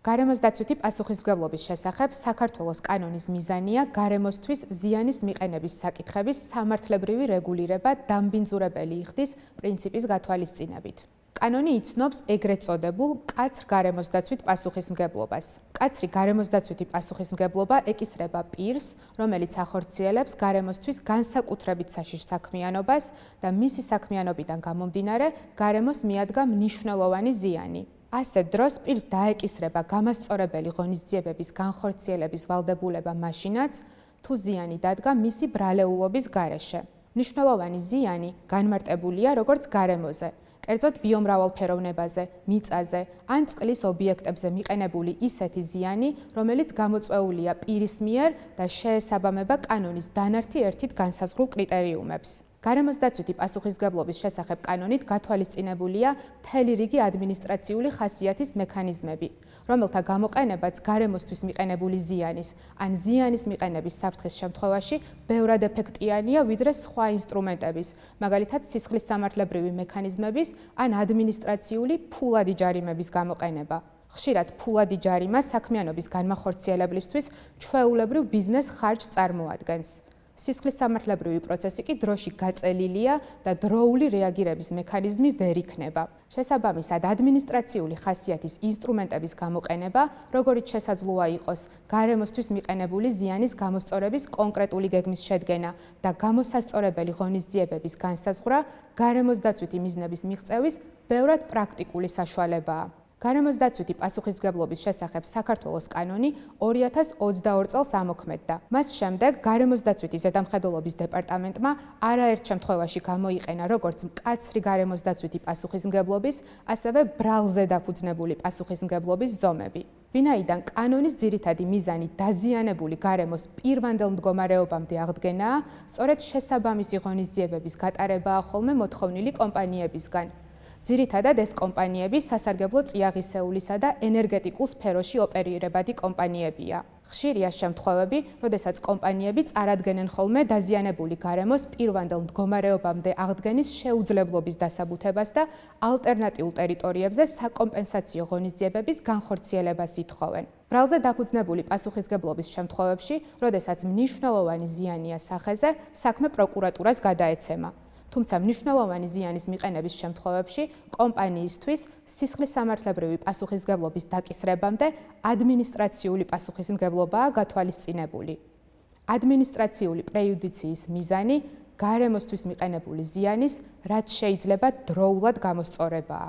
გარემოს დაცვითი პასუხისმგებლობის შესახებ საქართველოს კანონის მიზანია გარემოსთვის ზიანის მიყენების საკითხების სამართლებრივი რეგულირება დამბინძურებელი იხდის პრინციპის გათვალისწინებით. კანონი იცნობს ეგრეთ წოდებულ მკაცრ გარემოს დაცვით პასუხისმგებლობას. მკაცრი გარემოს დაცვითი პასუხისმგებლობა ეკისრება პირს, რომელიც ახორციელებს გარემოსთვის განსაკუთრებით საშიშ საქმიანობას და მისი საქმიანობიდან გამომდინარე გარემოს მიადგა მნიშვნელოვანი ზიანი. ასეთ დროს პირს დაეკისრება გამასწორებელი ღონისძიებების განხორციელების ვალდებულება მაშინაც, თუ ზიანი დადგა მისი ბრალეულობის გარეშე. მნიშვნელოვანი ზიანი განმარტებულია როგორც გარემოზე, კერძოდ ბიომრავალფეროვნებაზე, მიწაზე ან წყლის ობიექტებზე მიყენებული ისეთი ზიანი, რომელიც გამოწვეულია პირის მიერ და შეესაბამება კანონის დანართი ერთით განსაზღვრულ კრიტერიუმებს. გარემოს დაცვითი პასუხისმგებლობის შესახებ კანონით გათვალისწინებულია მთელი რიგი ადმინისტრაციული ხასიათის მექანიზმები, რომელთა გამოყენებაც გარემოსთვის მიყენებული ზიანის ან ზიანის მიყენების საფრთხის შემთხვევაში ბევრად ეფექტიანია ვიდრე სხვა ინსტრუმენტების, მაგალითად სისხლის სამართლებრივი მექანიზმების ან ადმინისტრაციული ფულადი ჯარიმების გამოყენება. ხშირად ფულადი ჯარიმა საქმიანობის განმახორციელებლისთვის ჩვეულებრივ ბიზნეს ხარჯს წარმოადგენს. სისხლის სამართლებრივი პროცესი კი დროში გაწელილია და დროული რეაგირების მექანიზმი ვერ იქნება. შესაბამისად, ადმინისტრაციული ხასიათის ინსტრუმენტების გამოყენება, როგორიც შესაძლოა იყოს გარემოსთვის მიყენებული ზიანის გამოსწორების კონკრეტული გეგმის შედგენა და გამოსასწორებელი ღონისძიებების განსაზღვრა, გარემოს დაცვითი მიზნების მიღწევის ბევრად პრაქტიკული საშუალებაა. გარემოს დაცვითი პასუხისმგებლობის შესახებ საქართველოს კანონი 2022 წელს ამოქმედდა. მას შემდეგ გარემოს დაცვითი ზედამხედველობის დეპარტამენტმა არაერთ შემთხვევაში გამოიყენა როგორც მკაცრი გარემოს დაცვითი პასუხისმგებლობის, ასევე ბრალზე დაფუძნებული პასუხისმგებლობის ზომები. ვინაიდან კანონის ძირითადი მიზანი დაზიანებული გარემოს პირვანდელ მდგომარეობამდე აღდგენაა, სწორედ შესაბამისი ღონისძიებების გატარებაა ხოლმე მოთხოვნილი კომპანიებისგან. ძირითადად ეს კომპანიები სასარგებლო წიაღისეულისა და ენერგეტიკულ სფეროში ოპერირებადი კომპანიებია. ხშირია შემთხვევები, როდესაც კომპანიები წარადგენენ ხოლმე დაზიანებული გარემოს პირვანდელ მდგომარეობამდე აღდგენის შეუძლებლობის დასაბუთებას და ალტერნატიულ ტერიტორიებზე საკომპენსაციო ღონისძიებების განხორციელებას ითხოვენ. ბრალზე დაფუძნებული პასუხისმგებლობის შემთხვევებში, როდესაც მნიშვნელოვანი ზიანია სახეზე, საქმე პროკურატურას გადაეცემა. თუმცა მნიშვნელოვანი ზიანის მიყენების შემთხვევებში კომპანიისთვის სისხლის სამართლებრივი პასუხისმგებლობის დაკისრებამდე ადმინისტრაციული პასუხისმგებლობაა გათვალისწინებული. ადმინისტრაციული პრეიუდიციის მიზანი გარემოსთვის მიყენებული ზიანის, რაც შეიძლება დროულად გამოსწორებაა.